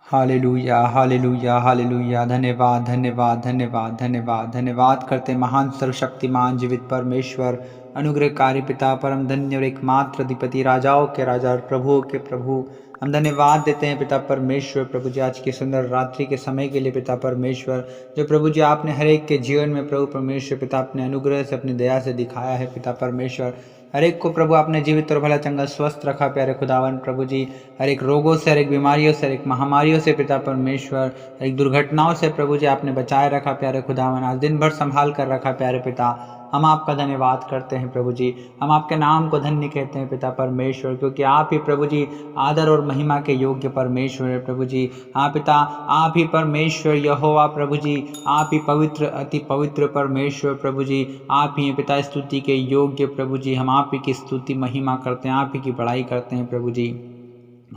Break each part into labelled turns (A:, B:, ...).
A: Hallelujah hallelujah hallelujah. धन्यवाद धन्यवाद धन्यवाद धन्यवाद धन्यवाद करते महान सर्वशक्तिमान जीवित परमेश्वर, अनुग्रहकारी पिता, परम धन्य और एकमात्र अधिपति, राजाओं के राजा और प्रभुओं के प्रभु। हम धन्यवाद देते हैं पिता परमेश्वर, प्रभु जी आज की सुंदर रात्रि के समय के लिए पिता परमेश्वर, जो प्रभु जी आपने हर एक के जीवन में प्रभु परमेश्वर पिता अपने अनुग्रह से अपनी दया से दिखाया है पिता परमेश्वर। हर एक को प्रभु आपने जीवित और भला चंगा स्वस्थ रखा प्यारे खुदावन प्रभु जी। हर एक रोगों से, हर एक बीमारियों से, हर एक महामारियों से पिता परमेश्वर, हर एक दुर्घटनाओं से प्रभु जी आपने बचाए रखा प्यारे खुदावन। आज दिन भर संभाल कर रखा प्यारे पिता। हम आपका धन्यवाद करते हैं प्रभु जी। हम आपके नाम को धन्य कहते हैं पिता परमेश्वर, क्योंकि आप ही प्रभु जी आदर और महिमा के योग्य परमेश्वर है प्रभु जी। हाँ पिता, आप ही परमेश्वर यहोवा प्रभु जी, आप ही पवित्र अति पवित्र परमेश्वर प्रभु जी। आप ही हैं पिता स्तुति के योग्य प्रभु जी। हम आप ही की स्तुति महिमा करते हैं, आप ही की बड़ाई करते हैं प्रभु जी।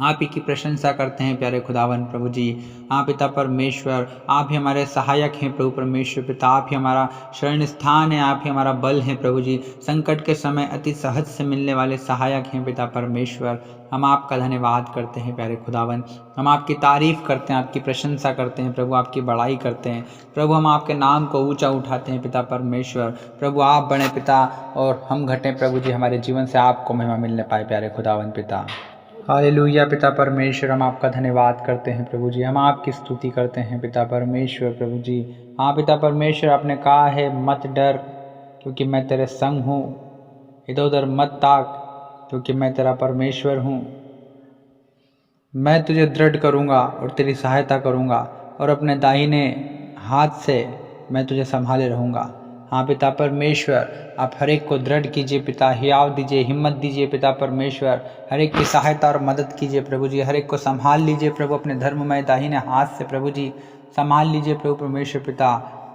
A: आप ही की प्रशंसा करते हैं प्यारे खुदावन प्रभु जी। हाँ पिता परमेश्वर, आप ही हमारे सहायक हैं प्रभु परमेश्वर पिता। आप ही हमारा शरण स्थान है, आप ही हमारा बल है प्रभु जी। संकट के समय अति सहज से मिलने वाले सहायक हैं पिता परमेश्वर। हम आपका धन्यवाद करते हैं प्यारे खुदावन। हम आपकी तारीफ करते हैं, आपकी प्रशंसा करते हैं प्रभु, आपकी बड़ाई करते हैं प्रभु। हम आपके नाम को ऊंचा उठाते हैं पिता परमेश्वर। प्रभु आप बने पिता और हम घटें प्रभु जी, हमारे जीवन से आपको महिमा मिलने पाए प्यारे खुदावन पिता। हालेलुया पिता परमेश्वर, हम आपका धन्यवाद करते हैं प्रभु जी। हम आपकी स्तुति करते हैं पिता परमेश्वर प्रभु जी। हाँ पिता परमेश्वर, आपने कहा है मत डर क्योंकि मैं तेरे संग हूँ, इधर उधर मत ताक क्योंकि मैं तेरा परमेश्वर हूँ। मैं तुझे दृढ़ करूँगा और तेरी सहायता करूँगा और अपने दाहिने हाथ से मैं तुझे संभाले रहूँगा। हाँ पिता परमेश्वर, आप हर एक को दृढ़ कीजिए पिता, हियाव दीजिए, हिम्मत दीजिए पिता परमेश्वर। हर एक की सहायता और मदद कीजिए प्रभु जी। हर एक को संभाल लीजिए प्रभु, अपने धर्ममय दाहिने हाथ से प्रभु जी संभाल लीजिए प्रभु परमेश्वर पिता।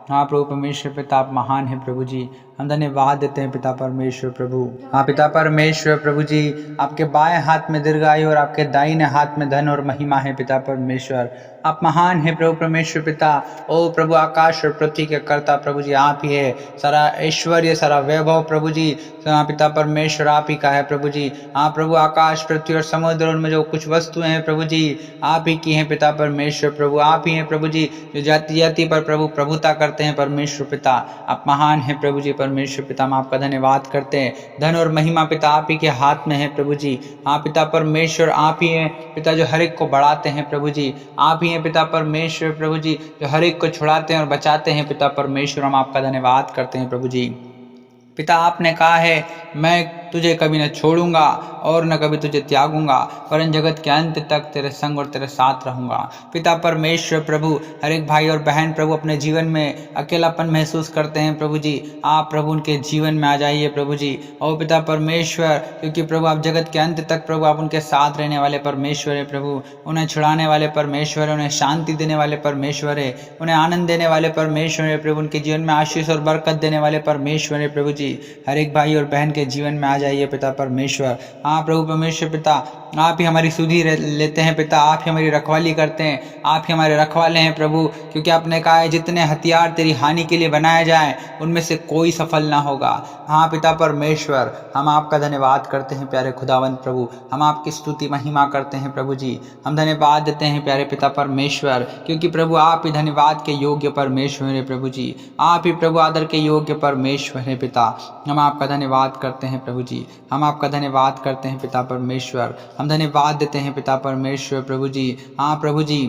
A: हाँ प्रभु परमेश्वर पिता, आप महान हैं प्रभु जी। हम धन्यवाद देते हैं पिता परमेश्वर प्रभु। हाँ पिता परमेश्वर प्रभु जी, आपके बाएं हाथ में दीर्घायु और आपके दाहिने हाथ में धन और महिमा है पिता परमेश्वर। आप महान हैं प्रभु परमेश्वर पिता। ओ प्रभु, आकाश और पृथ्वी के कर्ता प्रभु जी आप ही है। सारा ऐश्वर्य, सारा वैभव प्रभु जी हाँ पिता परमेश्वर आप ही का है प्रभु जी। हाँ प्रभु, आकाश पृथ्वी और समुद्र उनमें जो कुछ वस्तुएं हैं प्रभु जी आप ही की हैं पिता परमेश्वर प्रभु। आप ही हैं प्रभु जी जो जाति जाति पर प्रभु प्रभुता करते हैं परमेश्वर पिता। आप महान हैं प्रभु जी परमेश्वर पिता। हम आपका धन्यवाद करते हैं। धन और महिमा पिता आप ही के हाथ में है प्रभु जी। हाँ पिता परमेश्वर, आप ही हैं पिता जो हर एक को बढ़ाते हैं प्रभु जी। आप ही हैं पिता परमेश्वर प्रभु जी जो हर एक को छुड़ाते हैं और बचाते हैं पिता परमेश्वर। हम आपका धन्यवाद करते हैं प्रभु जी। पिता आपने कहा है मैं तुझे कभी न छोड़ूंगा और न कभी तुझे त्यागूंगा, वरन जगत के अंत तक तेरे संग और तेरे साथ रहूंगा। पिता परमेश्वर प्रभु, हर एक भाई और बहन प्रभु अपने जीवन में अकेलापन महसूस करते हैं प्रभु जी। आप प्रभु उनके जीवन में आ जाइए प्रभु जी। और पिता परमेश्वर, क्योंकि प्रभु आप जगत के अंत तक प्रभु आप उनके साथ रहने वाले परमेश्वर है प्रभु। उन्हें छुड़ाने वाले परमेश्वर है, उन्हें शांति देने वाले परमेश्वर है, उन्हें आनंद देने वाले परमेश्वर है प्रभु। उनके जीवन में आशीष और बरकत देने वाले परमेश्वर है प्रभु जी। हर एक भाई और बहन के जीवन में आ जाइए पिता परमेश्वर। हाँ प्रभु परमेश्वर पिता, आप ही हमारी सुधि लेते हैं पिता, आप ही हमारी रखवाली करते हैं, आप ही हमारे रखवाले हैं प्रभु। क्योंकि आपने कहा है जितने हथियार तेरी हानि के लिए बनाए जाएं उनमें से कोई सफल ना होगा। हाँ पिता परमेश्वर, हम आपका धन्यवाद करते हैं प्यारे खुदावंत प्रभु। हम आपकी स्तुति महिमा करते हैं प्रभु जी। हम धन्यवाद देते हैं प्यारे पिता परमेश्वर, क्योंकि प्रभु आप ही धन्यवाद के योग्य परमेश्वर है प्रभु जी। आप ही प्रभु आदर के योग्य परमेश्वर है पिता। हम आपका धन्यवाद करते हैं प्रभु जी। हम आपका धन्यवाद करते हैं पिता परमेश्वर। हम धन्यवाद देते हैं पिता परमेश्वर प्रभु जी। हाँ प्रभु जी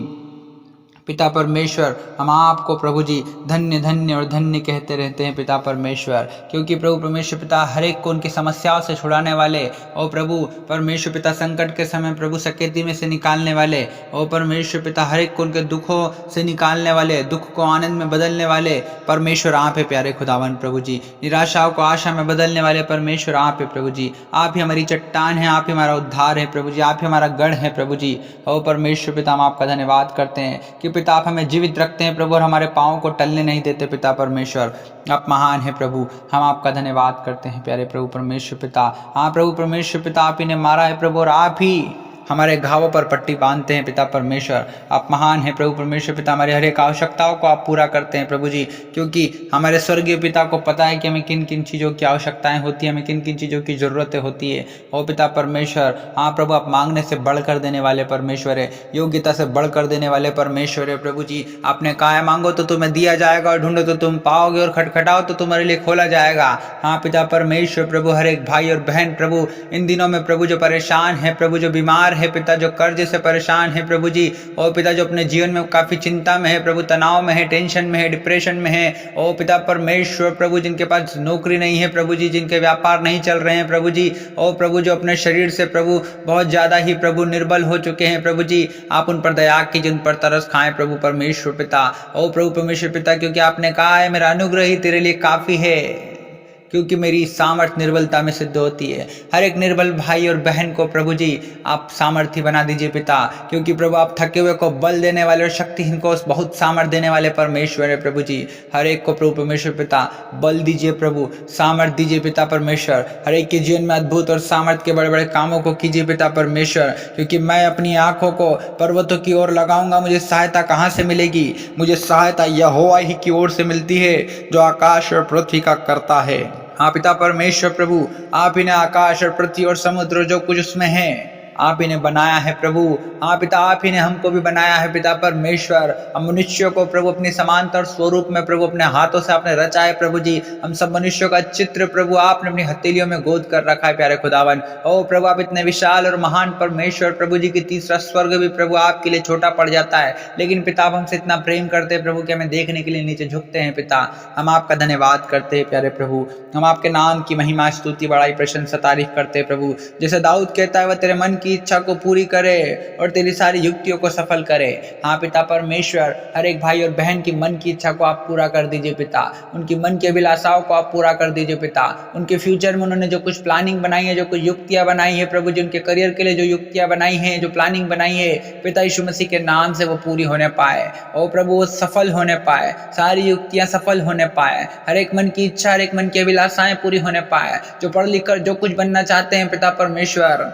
A: पिता परमेश्वर, हम आपको प्रभु जी धन्य धन्य और धन्य कहते रहते हैं पिता परमेश्वर। क्योंकि प्रभु परमेश्वर पिता हर एक को उनकी समस्याओं से छुड़ाने वाले और प्रभु परमेश्वर पिता संकट के समय प्रभु सकेती में से निकालने वाले और परमेश्वर पिता हर एक को उनके दुखों से निकालने वाले, दुख को आनंद में बदलने वाले परमेश्वर आप है प्यारे खुदावन प्रभु जी। निराशाओं को आशा में बदलने वाले परमेश्वर आप है प्रभु जी। आप ही हमारी चट्टान है, आप ही हमारा उद्धार है प्रभु जी। आप ही हमारा गढ़ है प्रभु जी। और परमेश्वर पिता हम आपका धन्यवाद करते हैं कि पिता आप हमें जीवित रखते हैं प्रभु और हमारे पाँव को टलने नहीं देते पिता परमेश्वर। आप महान है प्रभु। हम आपका धन्यवाद करते हैं प्यारे प्रभु परमेश्वर पिता। हाँ प्रभु परमेश्वर पिता, आप ही ने मारा है प्रभु और आप ही हमारे घावों पर पट्टी बांधते हैं पिता परमेश्वर। आप महान हैं प्रभु परमेश्वर पिता, हमारे हर एक आवश्यकताओं को आप पूरा करते हैं प्रभु जी, क्योंकि हमारे स्वर्गीय पिता को पता है कि हमें किन किन चीज़ों की आवश्यकताएं होती है, हमें किन किन चीज़ों की ज़रूरतें होती है। ओ पिता परमेश्वर, हाँ प्रभु, आप मांगने से बढ़कर देने वाले परमेश्वर है, योग्यता से बढ़कर देने वाले परमेश्वर है प्रभु जी। आपने कहा है मांगो तो तुम्हें दिया जाएगा, और ढूंढो तो तुम पाओगे, और खटखटाओ तो तुम्हारे लिए खोला जाएगा। हाँ पिता परमेश्वर प्रभु, हर एक भाई और बहन प्रभु इन दिनों में प्रभु जो परेशान है प्रभु, जो बीमार है पिता, जो कर्ज से परेशान है प्रभु जी, और पिता जो अपने जीवन में काफ़ी चिंता में है प्रभु, तनाव में है, टेंशन में है, डिप्रेशन में है। ओ पिता परमेश्वर प्रभु, जिनके पास नौकरी नहीं है प्रभु जी, जिनके व्यापार नहीं चल रहे हैं प्रभु जी, ओ प्रभु जो अपने शरीर से प्रभु बहुत ज़्यादा ही प्रभु निर्बल हो चुके हैं प्रभु जी, आप उन पर दया कीजिए, उन पर तरस खाएं प्रभु परमेश्वर पिता। ओ प्रभु परमेश्वर पिता, क्योंकि आपने कहा है मेरा अनुग्रह ही तेरे लिए काफ़ी है, क्योंकि मेरी सामर्थ्य निर्बलता में सिद्ध होती है। हर एक निर्बल भाई और बहन को प्रभु जी आप सामर्थ्य बना दीजिए पिता, क्योंकि प्रभु आप थके हुए को बल देने वाले और शक्तिहीन को बहुत सामर्थ्य देने वाले परमेश्वर है प्रभु जी। हर एक को प्रभु परमेश्वर पिता बल दीजिए प्रभु, सामर्थ्य दीजिए पिता परमेश्वर। हर एक के जीवन में अद्भुत और सामर्थ्य के बड़े बड़े कामों को कीजिए पिता परमेश्वर, क्योंकि मैं अपनी आंखों को पर्वतों की ओर लगाऊंगा, मुझे सहायता कहाँ से मिलेगी? मुझे सहायता यहोवा ही की ओर से मिलती है, जो आकाश और पृथ्वी का करता है। हाँ पिता परमेश्वर प्रभु, आप ही ने आकाश और पृथ्वी और समुद्र जो कुछ उसमें है आप ही ने बनाया है प्रभु। हाँ पिता, आप ही ने हमको भी बनाया है पिता परमेश्वर। हम मनुष्यों को प्रभु अपनी समानता और स्वरूप में प्रभु अपने हाथों से आपने रचा है प्रभु जी। हम सब मनुष्यों का चित्र प्रभु आपने अपनी हथेलियों में गोद कर रखा है प्यारे खुदावन। ओ प्रभु, आप इतने विशाल और महान परमेश्वर प्रभु जी की तीसरा स्वर्ग भी प्रभु आपके लिए छोटा पड़ जाता है, लेकिन पिता आप हमसे इतना प्रेम करते हैं प्रभु कि हमें देखने के लिए नीचे झुकते हैं पिता। हम आपका धन्यवाद करते हैं प्यारे प्रभु, हम आपके नाम की महिमा स्तुति बड़ाई प्रशंसा तारीफ करते हैं प्रभु। जैसे दाऊद कहता है वह तेरे मन की इच्छा को पूरी करे और तेरी सारी युक्तियों को सफल करे। हाँ पिता परमेश्वर, हर एक भाई और बहन की मन की इच्छा को आप पूरा कर दीजिए पिता, उनकी मन की अभिलाषाओं को आप पूरा कर दीजिए पिता। उनके फ्यूचर में उन्होंने जो कुछ प्लानिंग बनाई है, जो कुछ युक्तियां बनाई है प्रभु जी, उनके करियर के लिए जो युक्तियां बनाई है, जो प्लानिंग बनाई है पिता यीशु मसीह के नाम से वो पूरी होने पाए। ओ प्रभु, वो सफल होने पाए, सारी युक्तियां सफल होने पाए, हर एक मन की इच्छा, हर एक मन की अभिलाषाएं पूरी होने पाए। जो पढ़ लिख कर जो कुछ बनना चाहते हैं पिता परमेश्वर,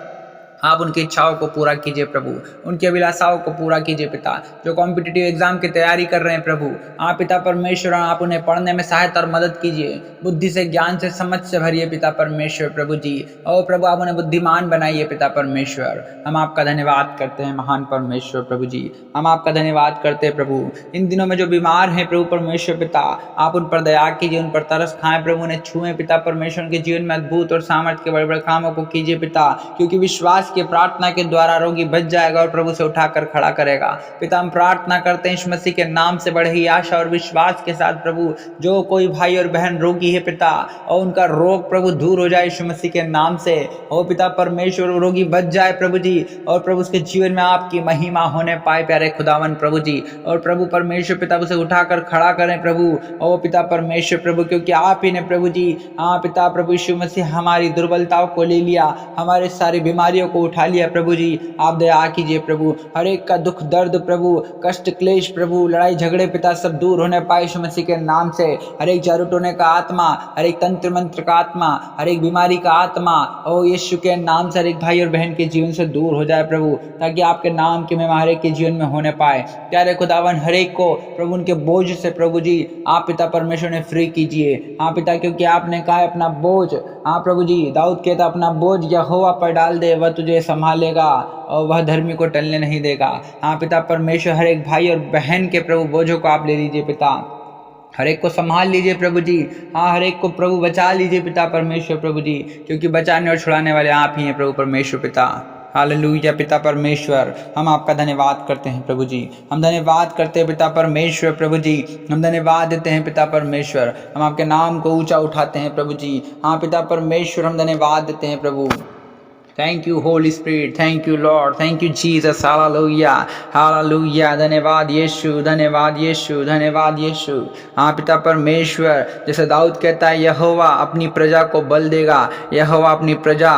A: आप उनकी इच्छाओं को पूरा कीजिए प्रभु, उनकी अभिलाषाओं को पूरा कीजिए पिता। जो कॉम्पिटिटिव एग्जाम की तैयारी कर रहे हैं प्रभु, आप पिता परमेश्वर आप उन्हें पढ़ने में सहायता और मदद कीजिए, बुद्धि से, ज्ञान से, समझ से भरिए पिता परमेश्वर प्रभु जी। और प्रभु आप उन्हें बुद्धिमान बनाइए पिता परमेश्वर। हम आपका धन्यवाद करते हैं महान परमेश्वर प्रभु जी, हम आपका धन्यवाद करते हैं प्रभु। इन दिनों में जो बीमार हैं प्रभु परमेश्वर पिता, आप उन पर दया कीजिए, उन पर तरस खाएं प्रभु, उन्हें छुएं पिता परमेश्वर, के जीवन में अद्भुत और सामर्थ्य के बड़े बड़े कामों को कीजिए पिता, क्योंकि विश्वास के प्रार्थना के द्वारा रोगी बच जाएगा और प्रभु से उठाकर खड़ा करेगा। पिता हम प्रार्थना करते हैं यीशु मसीह के नाम से बड़े ही आशा और विश्वास के साथ प्रभु, जो कोई भाई और बहन रोगी है पिता, और उनका रोग प्रभु दूर हो जाए यीशु मसीह के नाम से। ओ पिता परमेश्वर, रोगी बच जाए प्रभु जी, और प्रभु उसके जीवन में आपकी महिमा होने पाए प्यारे खुदावन प्रभु जी। और प्रभु परमेश्वर पिता उसे उठाकर खड़ा करें प्रभु। ओ पिता परमेश्वर प्रभु, क्योंकि आप ही ने प्रभु जी, हाँ पिता प्रभु यीशु मसीह हमारी दुर्बलताओं को ले लिया, हमारे सारी बीमारियों को उठा लिया प्रभु जी। आप दया कीजिए प्रभु, हर एक का दुख दर्द प्रभु, कष्ट क्लेश प्रभु, लड़ाई झगड़े पिता सब दूर होने पाए यीशु मसीह के नाम से। हर एक जादू टोने का आत्मा, हर एक तंत्र मंत्र का आत्मा, हर एक बीमारी का आत्मा, ओ यीशु के नाम से हर एक भाई और बहन के जीवन से दूर हो जाए प्रभु, ताकि आपके नाम की महिमा हर एक के जीवन में होने पाए। प्यारे खुदावन, हर एक को प्रभु उनके बोझ से प्रभु जी आप पिता परमेश्वर ने फ्री कीजिए। हाँ पिता, क्योंकि आपने कहा है अपना बोझ, हाँ प्रभु जी, दाऊद कहता अपना बोझ यहोवा पर डाल दे, वह तुझे संभालेगा और वह धर्मी को टलने नहीं देगा। हाँ पिता परमेश्वर, हर एक भाई और बहन के प्रभु बोझों को आप ले लीजिए पिता, हर एक को संभाल लीजिए प्रभु जी। हाँ, हर एक को प्रभु बचा लीजिए पिता परमेश्वर प्रभु जी, क्योंकि बचाने और छुड़ाने वाले आप ही हैं प्रभु परमेश्वर पिता। हालेलुया पिता परमेश्वर, हम आपका धन्यवाद करते हैं प्रभु जी, हम धन्यवाद करते हैं पिता परमेश्वर प्रभु जी, हम धन्यवाद देते हैं पिता परमेश्वर, हम आपके नाम को ऊंचा उठाते हैं प्रभु जी। हाँ पिता परमेश्वर, हम धन्यवाद देते हैं प्रभु। Thank you Holy Spirit, thank you Lord, thank you Jesus, hallelujah hallelujah. धन्यवाद यीशु, धन्यवाद यीशु, धन्यवाद यीशु। हाँ पिता परमेश्वर, जैसे दाऊद कहता है यहोवा अपनी प्रजा को बल देगा, यहोवा अपनी प्रजा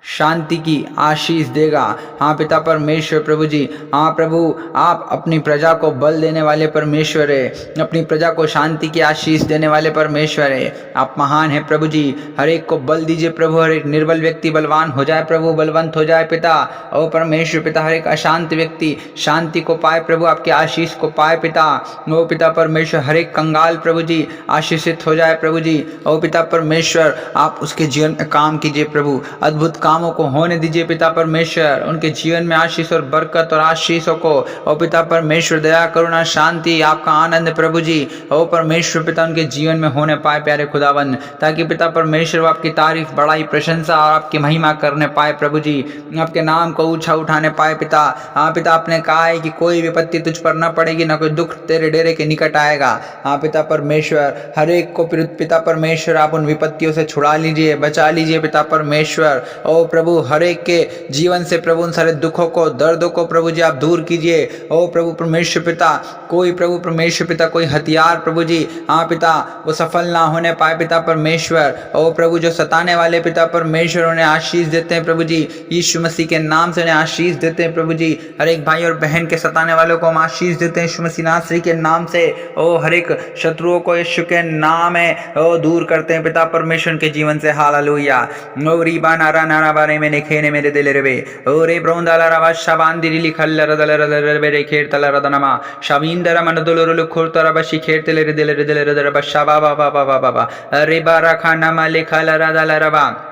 A: शांति की आशीष देगा। हाँ पिता परमेश्वर प्रभु जी, हाँ प्रभु आप अपनी प्रजा को बल देने वाले परमेश्वर है, अपनी प्रजा को शांति की आशीष देने वाले परमेश्वर है। आप महान है प्रभु जी, हर एक को बल दीजिए प्रभु, हर एक निर्बल व्यक्ति बलवान हो जाए प्रभु, बलवंत हो जाए पिता। ओ परमेश्वर पिता, हर एक अशांत व्यक्ति शांति को पाए प्रभु, आपकी आशीष को पाए पिता। ओ पिता परमेश्वर, हर एक कंगाल प्रभु जी आशीषित हो जाए प्रभु जी। ओ पिता परमेश्वर, आप उसके जीवन में काम कीजिए प्रभु, अद्भुत कामों को होने दीजिए पिता परमेश्वर, उनके जीवन में आशीष और बरकत और आशीषों को ओ पिता परमेश्वर दया करुणा शांति आपका आनंद प्रभु जी ओ परमेश्वर पिता उनके जीवन में होने पाए प्यारे खुदावन, ताकि पिता परमेश्वर वो आपकी तारीफ बड़ाई प्रशंसा और आपकी महिमा करने पाए प्रभु जी, आपके नाम को ऊंचा उठाने पाए पिता। हाँ पिता, आपने कहा है कि कोई विपत्ति तुझ पर न पड़ेगी, न कोई दुख तेरे डेरे के निकट आएगा। हाँ पिता परमेश्वर, हर एक को पिता परमेश्वर आप उन विपत्तियों से छुड़ा लीजिए, बचा लीजिए पिता परमेश्वर। ओ प्रभु, हर एक के जीवन से प्रभु उन सारे दुखों को दर्दों को प्रभु जी आप दूर कीजिए। ओ प्रभु परमेश्वर पिता, कोई प्रभु परमेश्वर पिता कोई हथियार प्रभु जी हाँ पिता वो सफल ना होने पाए पिता परमेश्वर। ओ प्रभु, जो सताने वाले पिता परमेश्वर उन्हें आशीष देते हैं प्रभु जी, यीशु मसीह के नाम से उन्हें आशीष देते हैं प्रभु जी। हर एक भाई और बहन के सताने वालों को हम आशीष देते हैं यीशु मसीह नासरी के नाम से। ओ हर एक शत्रुओं को यीशु के नाम है ओ दूर करते हैं पिता परमेश्वर के जीवन से। हालेलुया। ओ रीबा नारा नारा बारे में नेखेने मेरे दिल रे ओ रे ब्रोंदाला रवा शबांदिरी लिखल रदल रदल रे रे खेर तल रदनमा शविंदर मन दुलुल खुरतर बशी खेर तले रे दिल रे बशा बाबा बाबा बाबा रे बारा खाना मा लिखल रदल रवा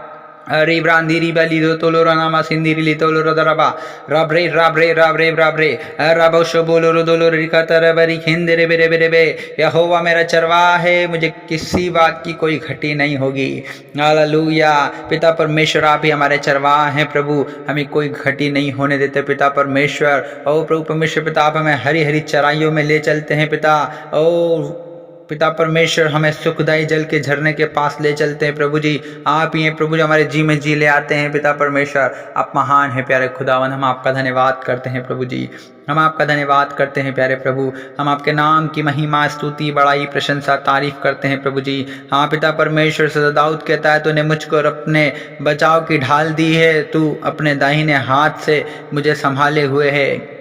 A: अरे ब्रांदीरी बली दो तोलो रनामा सिंदीरी ली तोलो रदरबा रबरे रबरे रबरे रबरे रबो शोबोलो रोदोलो रिकाता रबरी खिंदे रे बेरे बेरे बे। यहोवा मेरा चरवाहा है, मुझे किसी बात की कोई घटी नहीं होगी। हालेलुया। पिता परमेश्वर, आप ही हमारे चरवाहा हैं प्रभु, हमें कोई घटी नहीं होने देते पिता परमेश्वर। ओ प्रभु परमेश्वर पिता, आप हमें हरी हरी चराइयों में ले चलते हैं पिता। ओ पिता परमेश्वर, हमें सुखदायी जल के झरने के पास ले चलते हैं प्रभु जी। आप ही हैं प्रभु जो हमारे जी में जी ले आते हैं पिता परमेश्वर। आप महान हैं प्यारे खुदावन, हम आपका धन्यवाद करते हैं प्रभु जी, हम आपका धन्यवाद करते हैं प्यारे प्रभु। हम आपके नाम की महिमा स्तुति बड़ाई प्रशंसा तारीफ करते हैं प्रभु जी। हाँ पिता परमेश्वर, सदा दाऊद कहता है तूने मुझको अपने बचाव की ढाल दी है, तू अपने दाहिने हाथ से मुझे संभाले हुए है।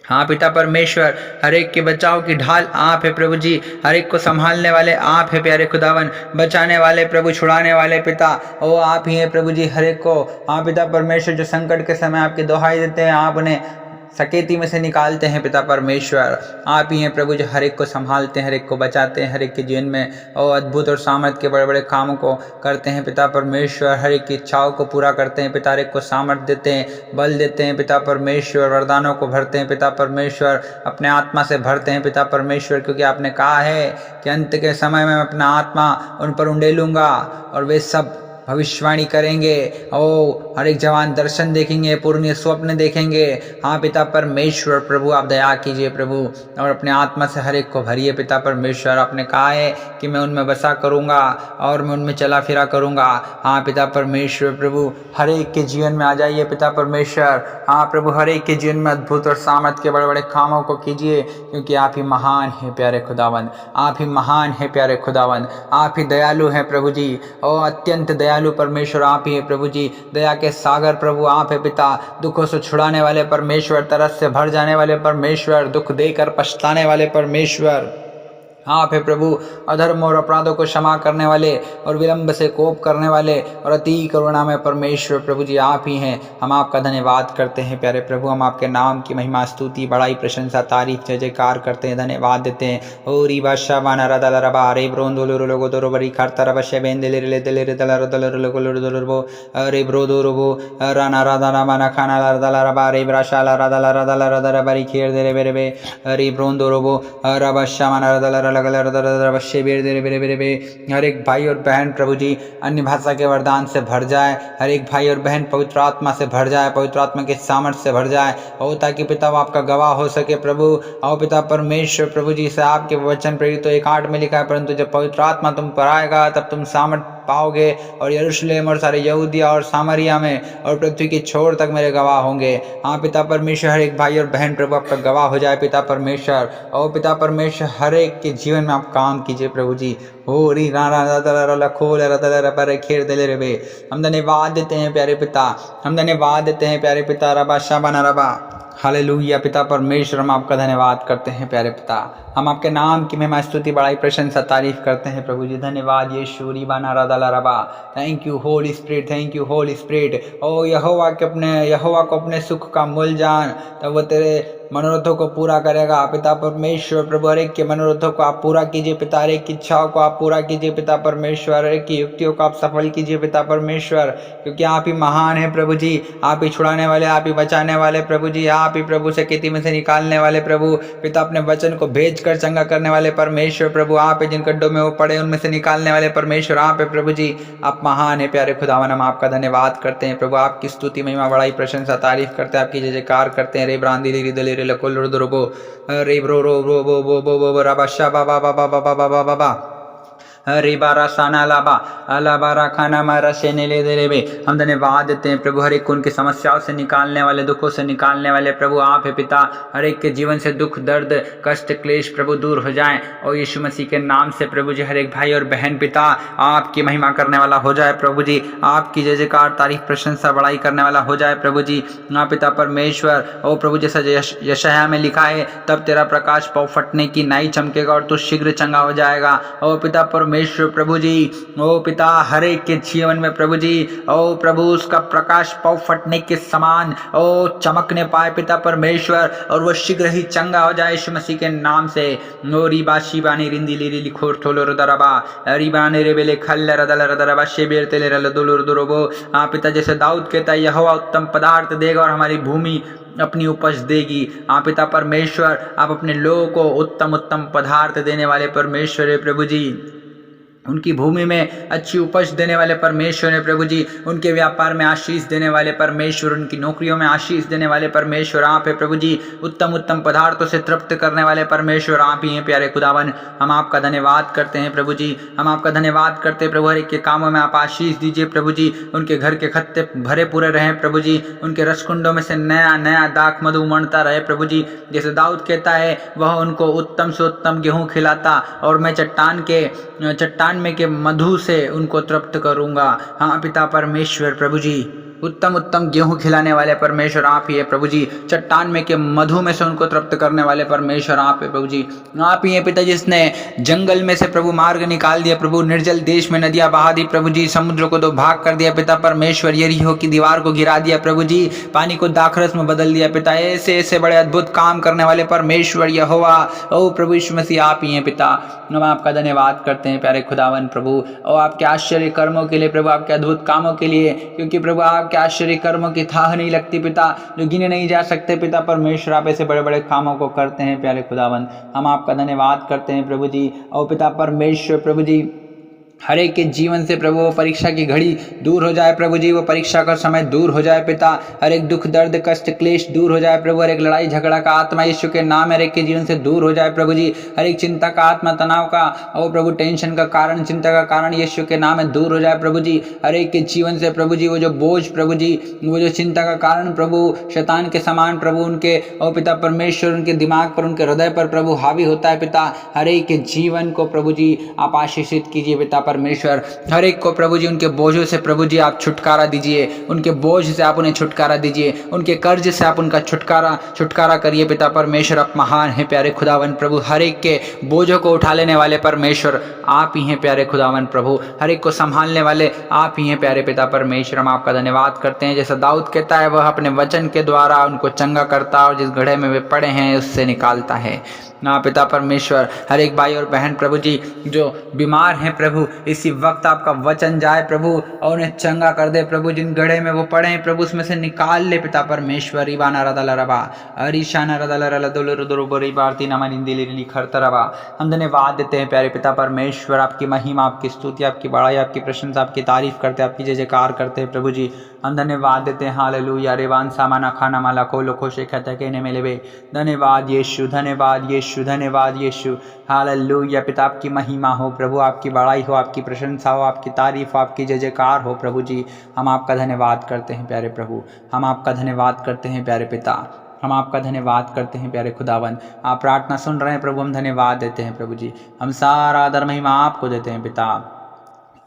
A: हाँ पिता परमेश्वर, हर एक के बचाव की ढाल आप है प्रभु जी, हर एक को संभालने वाले आप है प्यारे खुदावन, बचाने वाले प्रभु, छुड़ाने वाले पिता ओ आप ही हैं प्रभु जी हर एक को। हाँ पिता परमेश्वर, जो संकट के समय आपकी दुहाई देते हैं, आप उन्हें सकेती में से निकालते हैं पिता परमेश्वर। आप ही हैं प्रभु जो हर एक को संभालते हैं, हर एक को बचाते हैं, हर एक के जीवन में और अद्भुत और सामर्थ के बड़े बड़े कामों को करते हैं पिता परमेश्वर। हर एक की इच्छाओं को पूरा करते हैं पिता, हर एक को सामर्थ देते हैं, बल देते हैं पिता परमेश्वर, वरदानों को भरते हैं पिता परमेश्वर, अपने आत्मा से भरते हैं पिता परमेश्वर, क्योंकि आपने कहा है कि अंत के समय में अपना आत्मा उन पर उंडेलूंगा और वे सब भविष्यवाणी करेंगे। ओ हर एक जवान दर्शन देखेंगे, पूर्ण स्वप्न देखेंगे। हाँ पिता परमेश्वर प्रभु, आप दया कीजिए प्रभु और अपने आत्मा से हर एक को भरिए पिता परमेश्वर। आपने कहा है कि मैं उनमें बसा करूँगा और मैं उनमें चला फिरा करूँगा। हाँ पिता परमेश्वर प्रभु, हर एक के जीवन में आ जाइए पिता परमेश्वर। हाँ प्रभु, हर एक के जीवन में अद्भुत और सामर्थ के बड़े बड़े कामों को कीजिए, क्योंकि आप ही महान हैं प्यारे खुदावन, आप ही महान हैं प्यारे खुदावन, आप ही दयालु हैं प्रभु जी। ओ अत्यंत दयालु परमेश्वर आप ही है प्रभु जी, दया के सागर प्रभु आप है पिता, दुखों से छुड़ाने वाले परमेश्वर, तरस से भर जाने वाले परमेश्वर, दुख देकर पछताने वाले परमेश्वर आप है प्रभु, अधर्म और अपराधों को क्षमा करने वाले और विलंब से कोप करने वाले और अति करुणा में परमेश्वर प्रभु जी आप ही हैं। हम आपका धन्यवाद करते हैं प्यारे प्रभु, हम आपके नाम की महिमा स्तुति बड़ाई प्रशंसा तारीफ जय जयकार करते हैं, धन्यवाद देते हैं। ओ री बादशाह बाना रदल रबा रे ब्रोंदो लोगो दो बरी खारता रबशे बेंदले रे दले रे दल रदल लोगो लोगो रे ब्रोदो रोबो राना राधा रामाना खाना रदल रबा रे ब्राशाला रदल रदल रदल बरी खेर दे रे बे रे ब्रोंदो रोबो रबशा माना रदल हर एक भाई और बहन प्रभु जी अन्य भाषा के वरदान से भर जाए, हर एक भाई और बहन पवित्र आत्मा से भर जाए, पवित्र आत्मा के सामर्थ्य से भर जाए और ताकि पिता वो आपका गवाह हो सके प्रभु। और पिता परमेश्वर प्रभु जी से आपके वचन प्रेरित तो 1:8 में लिखा है, परंतु जब पवित्र आत्मा तुम पर आएगा तब तुम सामर्थ्य पाओगे और यरूशलेम और सारे यहूदिया और सामरिया में और पृथ्वी की छोर तक मेरे गवाह होंगे। हाँ पिता परमेश्वर, हर एक भाई और बहन प्रभु आपका गवाह हो जाए पिता परमेश्वर। और पिता परमेश्वर हर एक के जीवन में आप काम कीजिए प्रभु जी। हो री रा रा रा रा रा रा खोल रा रा रा पर खेर दे रे बे। हम धन्यवाद देते हैं प्यारे पिता, हम धन्यवाद देते हैं प्यारे पिता। रबा शाबाना रबा, हालेलुया पिता परमेश्वर, हम आपका धन्यवाद करते हैं प्यारे पिता। हम आपके नाम की महिमा स्तुति बड़ाई प्रशंसा तारीफ करते हैं प्रभु जी। धन्यवाद यीशु रीबाना रादाला रबा। Thank you Holy Spirit, thank you Holy Spirit. ओ यहोवा को अपने सुख का मूल जान, तब वो तेरे मनोरथों को पूरा करेगा पिता परमेश्वर। प्रभु हर एक के मनोरथों को आप पूरा कीजिए पिता, हर एक की इच्छाओं को आप पूरा कीजिए पिता परमेश्वर, हर एक की युक्तियों को आप सफल कीजिए पिता परमेश्वर, क्योंकि आप ही महान है प्रभु जी। आप ही छुड़ाने वाले, आप ही बचाने वाले प्रभु जी। आप ही प्रभु से खेती में से निकालने वाले प्रभु पिता, अपने वचन को भेज कर चंगा करने वाले परमेश्वर। प्रभु आप है जिन गड्ढों में वो पड़े उनमें से निकालने वाले परमेश्वर। आप है प्रभु जी, आप महान है प्यारे खुदावन। हम आपका धन्यवाद करते हैं प्रभु, आपकी स्तुति महिमा बड़ाई प्रशंसा तारीफ करते हैं, आपकी जय जयकार करते हैं। रे ब्रांदी ली दले रे लकोल रोबो रे ब्रो रो बो बो बो बो बो रबा शा बा बा बा बा बा बा बा बा बा हरे बारा साना लाबा अला बारा खाना मारा सेने ले दे रे बे। हम धन्यवाद देते हैं प्रभु, हर एक उनकी समस्याओं से निकालने वाले, दुखों से निकालने वाले प्रभु आप है पिता। हर एक के जीवन से दुख दर्द कष्ट क्लेश प्रभु दूर हो जाएं और यीशु मसीह के नाम से प्रभु जी हर एक भाई और बहन पिता आपकी महिमा करने वाला हो जाए प्रभु जी। आपकी जय जयकार तारीफ प्रशंसा बड़ाई करने वाला हो जाए प्रभु जी। ना पिता परमेश्वर ओ प्रभु, जैसा यशायाह में लिखा है, तब तेरा प्रकाश पाँव फटने की नाई चमकेगा और तू शीघ्र चंगा हो जाएगा। ओ पिता परमेश्वर प्रभु जी, ओ पिता हर एक के जीवन में प्रभु जी, ओ प्रभु उसका प्रकाश पाँव फटने के समान ओ चमकने पाए पिता परमेश्वर, और वो शीघ्र ही चंगा हो जाए यीशु मसीह के नाम से। नो रीबा शिबानी रिंदी ली लिखोर थोलो रदरबा रिबाने रे बेले खल्ले रदल रदरबा शेबेर तेले रल दुलुर दुरोबो। हाँ पिता, जैसे दाऊद कहता है यहोवा उत्तम पदार्थ देगा और हमारी भूमि अपनी उपज देगी। हाँ पिता परमेश्वर, आप अपने लोगों को उत्तम उत्तम पदार्थ देने वाले परमेश्वर है प्रभु जी। उनकी भूमि में अच्छी उपज देने वाले परमेश्वर है प्रभु जी। उनके व्यापार में आशीष देने वाले परमेश्वर, उनकी नौकरियों में आशीष देने वाले परमेश्वर आप है प्रभु जी। उत्तम उत्तम पदार्थों से तृप्त करने वाले परमेश्वर आप ही हैं प्यारे खुदावन। हम आपका धन्यवाद करते हैं प्रभु जी, हम आपका धन्यवाद करते हैं प्रभु। हर एक के कामों में आप आशीष दीजिए प्रभु जी। उनके घर के खत्ते भरे पूरे रहें प्रभु जी। उनके रसकुंडों में से नया नया दाख मधु उमड़ता रहे प्रभु जी। जैसे दाऊद कहता है, वह उनको उत्तम से उत्तम गेहूँ खिलाता और मैं चट्टान में के मधु से उनको तृप्त करूंगा। हाँ पिता परमेश्वर प्रभु जी, उत्तम उत्तम गेहूं खिलाने वाले परमेश्वर आप ही है प्रभु जी। चट्टान में के मधु में से उनको तृप्त करने वाले परमेश्वर आप है प्रभु जी। आप ही है पिता, जिसने जंगल में से प्रभु मार्ग निकाल दिया प्रभु, निर्जल देश में नदियां बहा दी प्रभु जी, समुद्र को दो भाग कर दिया पिता परमेश्वर, यरीहो की दीवार को गिरा दिया प्रभु जी, पानी को दाखरस में बदल दिया पिता। ऐसे ऐसे बड़े अद्भुत काम करने वाले परमेश्वर यहोवा ओ प्रभु यीशु मसीह आप ही हैं पिता। हम आपका धन्यवाद करते हैं प्यारे खुदावन प्रभु, और आपके आश्चर्य कर्मों के लिए प्रभु, आपके अद्भुत कामों के लिए, क्योंकि प्रभु आपके आश्चर्य कर्मों की थाह नहीं लगती पिता, जो गिने नहीं जा सकते पिता परमेश्वर। आप ऐसे बड़े बड़े कामों को करते हैं प्यारे खुदावन। हम आपका धन्यवाद करते हैं प्रभु जी। और पिता परमेश्वर प्रभु जी, हर एक के जीवन से प्रभु वो परीक्षा की घड़ी दूर हो जाए प्रभु जी, वो परीक्षा का समय दूर हो जाए पिता। हर एक दुख दर्द कष्ट क्लेश दूर हो जाए प्रभु। हर एक लड़ाई झगड़ा का आत्मा यीशु के नाम हर एक के जीवन से दूर हो जाए प्रभु जी। हर एक चिंता का आत्मा, तनाव का और प्रभु टेंशन का कारण, चिंता का कारण यीशु के नाम में दूर हो जाए प्रभु जी। हर एक के जीवन से प्रभु जी वो जो बोझ प्रभु जी, वो जो चिंता का कारण प्रभु शैतान के समान प्रभु उनके और पिता परमेश्वर उनके दिमाग पर, उनके हृदय पर प्रभु हावी होता है पिता। हर एक के जीवन को प्रभु जी आप आशीषित कीजिए पिता परमेश्वर। हर एक को प्रभु जी उनके बोझों से प्रभु जी आप छुटकारा दीजिए, उनके बोझ से आप उन्हें छुटकारा दीजिए, उनके कर्ज से आप उनका छुटकारा करिए पिता परमेश्वर। आप महान हैं प्यारे खुदावन प्रभु, हर एक के बोझों को उठा लेने वाले परमेश्वर आप ही हैं प्यारे खुदावन प्रभु, हर एक को संभालने वाले आप ही हैं प्यारे पिता परमेश्वर। हम आपका धन्यवाद करते हैं। जैसा दाऊद कहता है, वह अपने वचन के द्वारा उनको चंगा करता और जिस गड्ढे में वे पड़े हैं उससे निकालता है। ना पिता परमेश्वर, हर एक भाई और बहन प्रभु जी जो बीमार हैं प्रभु, इसी वक्त आपका वचन जाए प्रभु और उन्हें चंगा कर दे प्रभु। जिन गड्ढे में वो पड़े हैं प्रभु उसमें से निकाल ले पिता परमेश्वर। इबाना रदल रबा अरिशाना रदल रल दुल रुदुर बरी बारती नमन इंदिली लिखरत रबा। हम धन्यवाद देते हैं प्यारे पिता परमेश्वर, आपकी महिमा, आपकी स्तुति, आपकी बड़ाई, आपकी प्रशंसा, आपकी तारीफ करते हैं, आपकी जय जयकार करते हैं प्रभु जी। हम धन्यवाद देते हैं। हालेलुया रेवान सामाना खाना माला खोलो खोशे कहते कहने में लेवे। धन्यवाद यीशु, धन्यवाद यीशु, धन्यवाद यीशु। हालेलुया पिता, आपकी महिमा हो प्रभु, आपकी बड़ाई हो, आपकी प्रशंसा हो, आपकी तारीफ, आपकी जय जयकार हो। प्रभु जी हम आपका धन्यवाद करते हैं प्यारे प्रभु, हम आपका धन्यवाद करते हैं प्यारे पिता, हम आपका धन्यवाद करते हैं प्यारे खुदावन। आप प्रार्थना सुन रहे हैं प्रभु, हम धन्यवाद देते हैं प्रभु जी, हम सारा आदर महिमा आपको देते हैं पिता।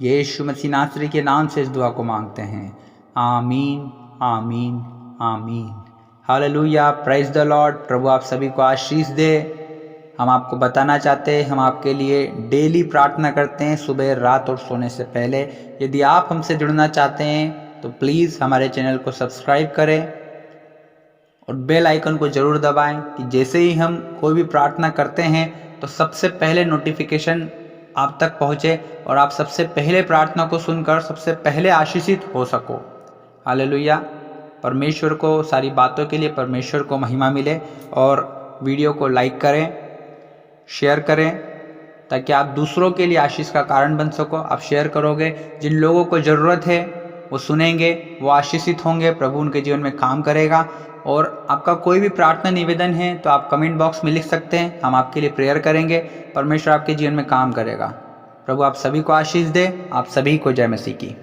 A: यीशु मसीह नासरी के नाम से इस दुआ को मांगते हैं, आमीन आमीन आमीन। Hallelujah, praise the Lord. प्रभु आप सभी को आशीष दे। हम आपको बताना चाहते हैं, हम आपके लिए डेली प्रार्थना करते हैं सुबह, रात और सोने से पहले। यदि आप हमसे जुड़ना चाहते हैं तो प्लीज़ हमारे चैनल को सब्सक्राइब करें और बेल आइकन को ज़रूर दबाएं कि जैसे ही हम कोई भी प्रार्थना करते हैं तो सबसे पहले नोटिफिकेशन आप तक पहुँचे और आप सबसे पहले प्रार्थना को सुनकर सबसे पहले आशीषित हो सको। हालेलुया। परमेश्वर को सारी बातों के लिए परमेश्वर को महिमा मिले। और वीडियो को लाइक करें, शेयर करें, ताकि आप दूसरों के लिए आशीष का कारण बन सको। आप शेयर करोगे, जिन लोगों को ज़रूरत है वो सुनेंगे, वो आशीषित होंगे, प्रभु उनके जीवन में काम करेगा। और आपका कोई भी प्रार्थना निवेदन है तो आप कमेंट बॉक्स में लिख सकते हैं, हम आपके लिए प्रेयर करेंगे, परमेश्वर आपके जीवन में काम करेगा। प्रभु आप सभी को आशीष दे। आप सभी को जय मसीह की।